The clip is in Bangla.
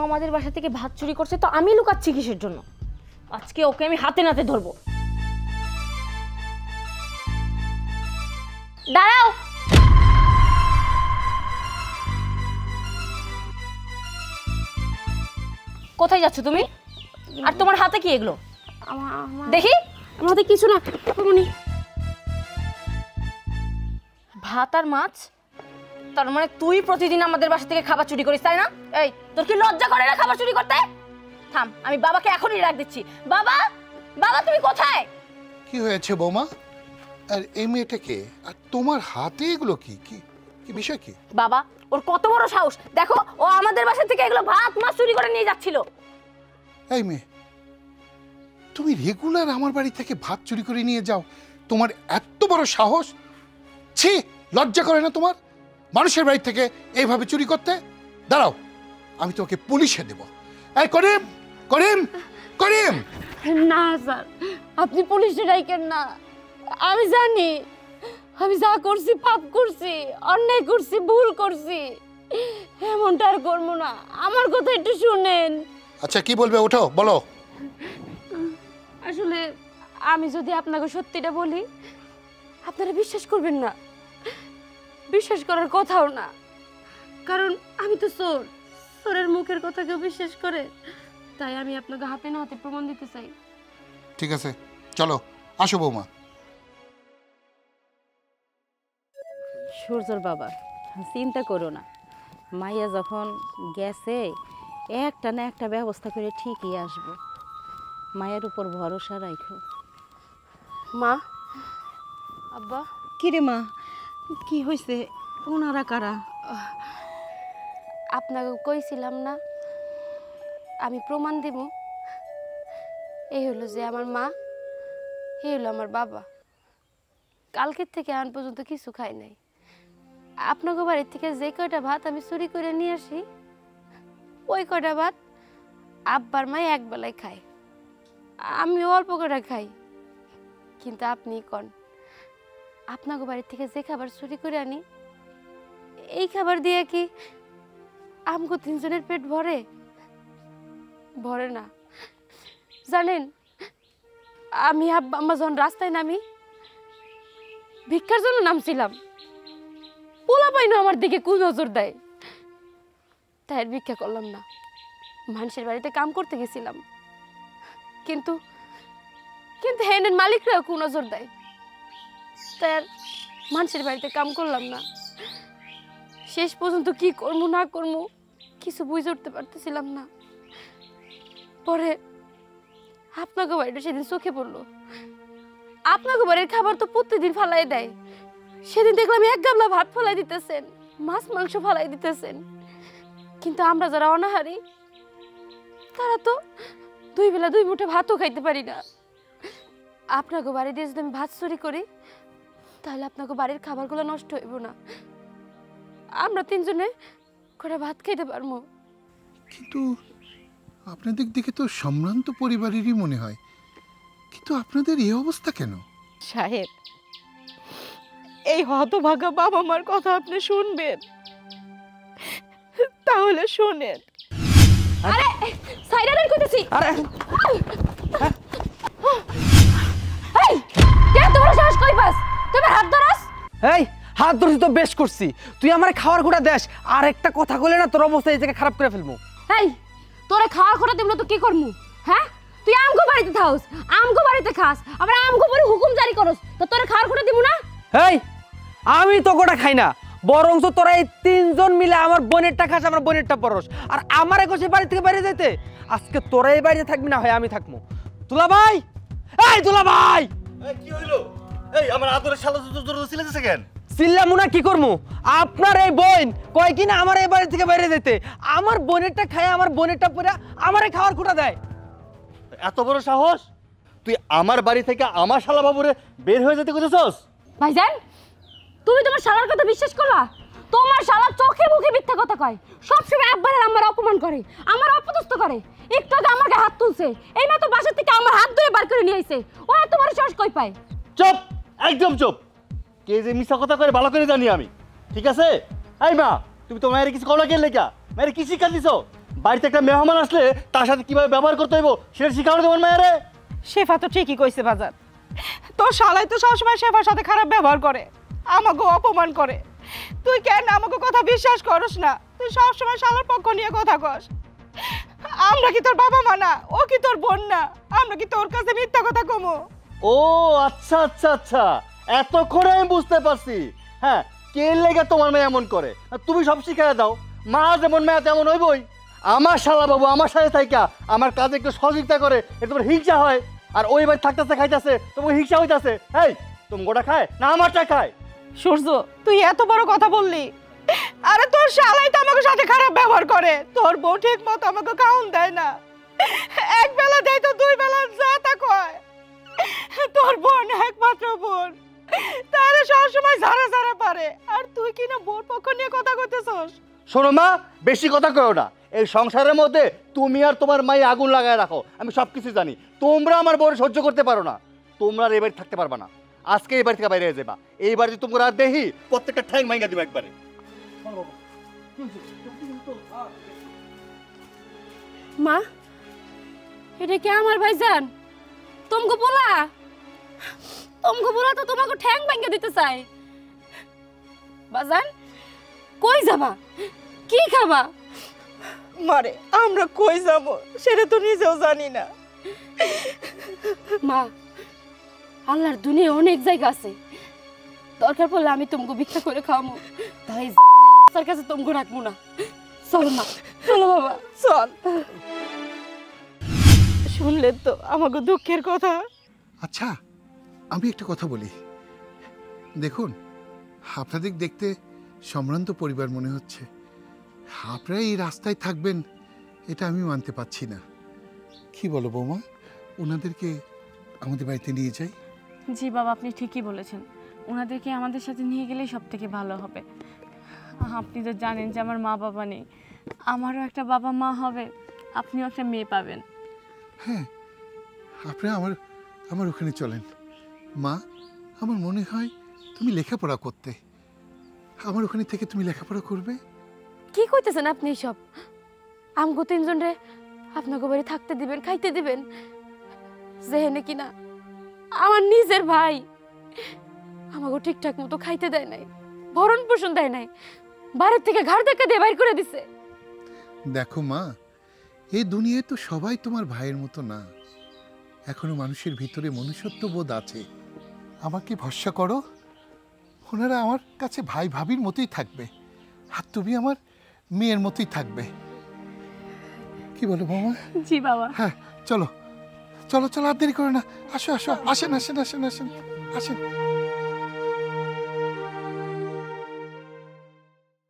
আমাদের বাসা থেকে ভাত চুরি করছে, তো আমি লুকাচ্ছি কিসের জন্য? আজকে ওকে আমি হাতে নাতে ধরবো। দাঁড়াও। কোথায় যাচ্ছ তুমি? আর তোমার হাতে কি এগুলো? দেখি। আমাদের কিছু না মামুনি। ভাত আর মাছ? তার মানে তুই প্রতিদিন আমাদের বাসা থেকে খাবার চুরি করিস, তাই না? এই, তোর কি লজ্জা করে না খাবার চুরি করতে? থাম, আমি বাবাকে এখনই ডাক দিচ্ছি। বাবা, বাবা তুমি কোথায়? কি হয়েছে বৌমা? আর এই মেয়েটা কে? আর তোমার হাতে এগুলো কি? কি কি বিষয় কি? বাবা, ওর কত বড় সাহস! দেখো, ও আমাদের বাসা থেকে এগুলো ভাত মাছ চুরি করে নিয়ে যাচ্ছিল। এই মেয়ে, তুমি রেগুলার আমার বাড়ি থেকে ভাত চুরি করে নিয়ে যাও? তোমার এত বড় সাহস! ছি, লজ্জা করে না তোমার মানুষের বাড়ি থেকে এইভাবে চুরি করতে? দাঁড়াও, আমি তোমাকে পুলিশে দেব। এই করিম, করিম, করিম! না স্যার, আপনি পুলিশে ডাকেন না। আমি জানি আমি যা করছি পাপ করছি, অন্যায় করছি, ভুল করছি। এমনটা আর করবো না। আমার কথা একটু শুনেন। আচ্ছা, কি বলবে? ওঠো, বলো। আসলে আমি যদি আপনাকে সত্যিটা বলি, আপনারা বিশ্বাস করবেন না। বিশ্বাস করার কথাও না, কারণ আমি তো চোর। চোরের মুখের কথা কেউ বিশ্বাস করে? তাই আমি আপনাকে হাতে না হাতে প্রমাণ দিতে চাই। ঠিক আছে, চলো, আসো বৌমা। সূর্যর বাবা, চিন্তা করো না। মাইয়া যখন গেছে, একটা না একটা ব্যবস্থা করে ঠিকই আসবো। মায়ের উপর ভরসা রাখো। মা, আব্বা। কিরে মা, কি হয়েছে? ওনারা কারা? আপনাকে কইছিলাম না আমি প্রমাণ দিব। এই হলো যে আমার মা, এই হলো আমার বাবা। কালকের থেকে আন পর্যন্ত কিছু খাই নাই। আপনাকে বাড়ির থেকে যে কয়টা ভাত আমি চুরি করে নিয়ে আসি, ওই কয়টা ভাত আব্বার মা এক বেলায় খায়, আমি অল্প করে খাই। কিন্তু আপনি কন, আপনাকে বাড়ির থেকে যে খাবার চুরি করে আনি, এই খাবার দিয়ে কি আমগো তিনজনের পেট ভরে? ভরে না। জানেন, আমি আব্বা আম্মা যখন রাস্তায় নামি ভিক্ষার জন্য নামছিলাম, পোলা পাইনো আমার দিকে কু নজর দেয়, তাই ভিক্ষা করলাম না। মানুষের বাড়িতে কাম করতে গেছিলাম, কিন্তু কিন্তু হ্যান্ডের মালিকরা কু নজর দেয়, তাই আর মানুষের বাড়িতে কাম করলাম না। শেষ পর্যন্ত কি করবো না করবো কিছু বুঝে উঠতে পারতেছিলাম না। পরে আপনাকে বাড়িটা সেদিন চোখে পড়লো। আপনাকে বাড়ির খাবার তো প্রতিদিন ফালাই দেয়, সেদিন দেখলাম এক গামলা ভাত ফালাই দিতেছেন, মাছ মাংস ফালাই দিতেছেন। কিন্তু আমরা যারা অনাহারি, তারা তো দুই বেলা দুই মুঠে ভাতও খাইতে পারি না। আপনাকে বাড়ি দিয়ে যদি আমি ভাত চুরি করি, তাহলে আপনাকে বাড়ির খাবারগুলো নষ্ট হইব না, আমরা তিনজনে করে ভাত খাইতে পারবো। কিন্তু আপনাদের দিকে তো সম্ভ্রান্ত পরিবারেরই মনে হয়, কিন্তু আপনাদের এই অবস্থা কেন? সাহেব, এই হতভাগা বাবা মার কথা আপনি শুনবেন? তাহলে শোনেন। আরে সাইডারের কইতেছি। আরে এই কে তোর সাহস কই পাস? তুমি হাত ধরাস? এই হাত ধরছি তো বেশ করছি, তুই আমার খাওয়ার গুড়া দেশ। আর একটা কথা কইলে না তোর অবস্থা এই জায়গায় খারাপ করে ফেলবো। এই তোরে খাওয়ার খোটা দেব না তো কি করমু? হ্যাঁ, তুই আমগো বাড়িতে থাকস, আমগো বাড়িতে খাস, আবার আমগো পরে হুকুম জারি করস, তো তোরে খাওয়ার খোটা দেব না? এই আমি তো গোটা খাই না, বরঞ্চ তোরা এই তিনজন মিলে আমার বোনেরটা খাস, আমার বোনেরটা পরস। আর আমার একসে বাড়ি থেকে বাইরে যেতে, আজকে তোরা এই বাড়িতে থাকবি না হয় আমি থাকবো। দুলা ভাই, এই দুলা ভাই, কি হইলো? এই আমার আদরের শালা জোর চিল্লাইতেছে কেন? চিল্লামু না কি করমু? আপনার এই বোন কয় কিনা আমার এই বাড়ি থেকে বাইরে যেতে, আমার বোনেরটা খায়, আমার বোনেরটা পরে আমারে খাওয়ার খোটা দেয়। এত বড় সাহস! তুই আমার বাড়ি থেকে আমার শালা বাবুরে বের হয়ে যেতে কইতেছস? ভাইজান, তুমি তোমার শালার কথা বিশ্বাস করলা? তোমার শালা চোখে মুখে মিথ্যা কথা কয়, সবসময় আব্বার আর আমার অপমান করে, আমার অপদস্থ করে। একটু আগে আমাকে হাত তুলছে, এই না তো বাসা থেকে আমার হাত ধরে বার করে নিয়ে আইছে। ও এত বড় সাহস কই পায়? চুপ, একদম চুপ। কে যে মিছা কথা করে ভালো করে জানি আমি, ঠিক আছে? এই মা, তুমি তো মায়ের কিছু কওলা কেন লেখা? মায়ের কি শিক্ষা দিছো? বাড়িতে একটা মেহমান আসলে তার সাথে কিভাবে ব্যবহার করতে হইব সেটা শিখানো তোমার মায়েরে। শেফা তো ঠিকই কইছে বাজার, তোর শালাই তো সবসময় শেফার সাথে খারাপ ব্যবহার করে, আমাকে অপমান করে। তুই কেন আমাকে কথা বিশ্বাস করস না? তুই সবসময় শালার পক্ষ নিয়ে কথা কস। আমরা কি তোর বাবা মা না? ও কি তোর বোন না? আমরা কি তোর কাছে মিথ্যা কথা কমো? ও আচ্ছা আচ্ছা আচ্ছা, এতক্ষণে আমি বুঝতে পারছি। হ্যাঁ, কে লেগে তোমার মেয়ে এমন করে, আর তুমি সব শিখাই দাও। মা যেমন মেয়ে তেমন হইবই। আমার শালা বাবু আমার সাথে থাইকা আমার কাজে একটু সহযোগিতা করে, এটা তোমার হিংসা হয়। আর ওই বাড়ি থাকতেছে খাইতেছে, তোমার হিংসা হইতাছে। এই তুমি গোটা খায় না আমারটা খায়? সূর্য, তুই এত বড় কথা বললি? আরে তোর শালাই তো আমাকে সাথে খারাপ ব্যবহার করে। তোর বউ ঠিক মতো আমাকে খাওন দেয় না, এক বেলা দেয় তো দুই বেলা যা তা কয়। তোর বোন একমাত্র বোন, তাহলে সবসময় ঝাড়া ঝাড়া পারে, আর তুই কিনা বোর পক্ষ নিয়ে কথা কইতেছস। শোনো মা, বেশি কথা কয়ো না। এই সংসারের মধ্যে তুমি আর তোমার মাই আগুন লাগায় রাখো, আমি সব কিছু জানি। তোমরা আমার বউরে সহ্য করতে পারো না, তোমরা আর এই বাড়ি থাকতে পারবা না। আজকে এই বাড়ি থেকে বাইরে যাবা। এই বাড়িতে তোমরা আর দেখি প্রত্যেকটা ঠ্যাং ভাঙা দিবা একবারে। মা, এটা কি আমার ভাইজান? তোমাকে বলা তো তোমাকে ঠ্যাং ভাঙে দিতে চাই। বাজান, কই যাবা? কি খাবা? মারে, আমরা কই যাব সেটা তো নিজেও জানি না। মা, আল্লাহর দুনিয়ায় অনেক জায়গা আছে, দরকার পড়লে আমি তোমাকে ভিক্ষা করে খাওয়াবো, তাই তার কাছে তোমাকে রাখবো না। চলো মা, চলো বাবা, চল। শুনলেন তো আমাকে দুঃখের কথা। আচ্ছা, আমি একটা কথা বলি। দেখুন, আপনাদের দেখতে সম্ভ্রান্ত পরিবার মনে হচ্ছে, আপনারা এই রাস্তায় থাকবেন এটা আমি মানতে পারছি না। কি বলো বৌমা, ওনাদেরকে আমাদের বাড়িতে নিয়ে যাই? জি বাবা, আপনি ঠিকই বলেছেন, ওনাদেরকে আমাদের সাথে নিয়ে গেলেই সব থেকে ভালো হবে। আপনি তো জানেন যে আমার মা বাবা নেই, আমারও একটা বাবা মা হবে, আপনিও একটা মেয়ে পাবেন। হ্যাঁ, আপনারা আমার ওখানে চলেন। মা, আমার মনে হয় তুমি লেখাপড়া করতে, আমার ওখানে থেকে তুমি লেখাপড়া করবে। কি কইতেছেন আপনি সব? আমগো তিনজন রে আপনাকে বাড়ি থাকতে দিবেন, খাইতে দিবেন, যেহেনে কিনা আমার নিজের ভাই আমাকে ঠিকঠাক মতো খাইতে দেয় নাই, ভরণ পোষণ দেয় নাই, বাড়ির থেকে ঘাড় ধাক্কা দিয়ে বাইর করে দিছে। দেখো মা, এই দুনিয়ায় তো সবাই তোমার ভাইয়ের মতো না, এখনো মানুষের ভিতরে মনুষ্যত্ব বোধ আছে। আমাকে ভরসা করো, ওনারা আমার কাছে ভাই ভাবির মতোই থাকবে, আর তুমি আমার মেয়ের মতোই থাকবে। কি বলো বৌমা? জি বাবা। হ্যাঁ, চলো চলো চলো, আর দেরি করো না, আসো আসো, আসেন আসেন আসেন আসেন আসেন।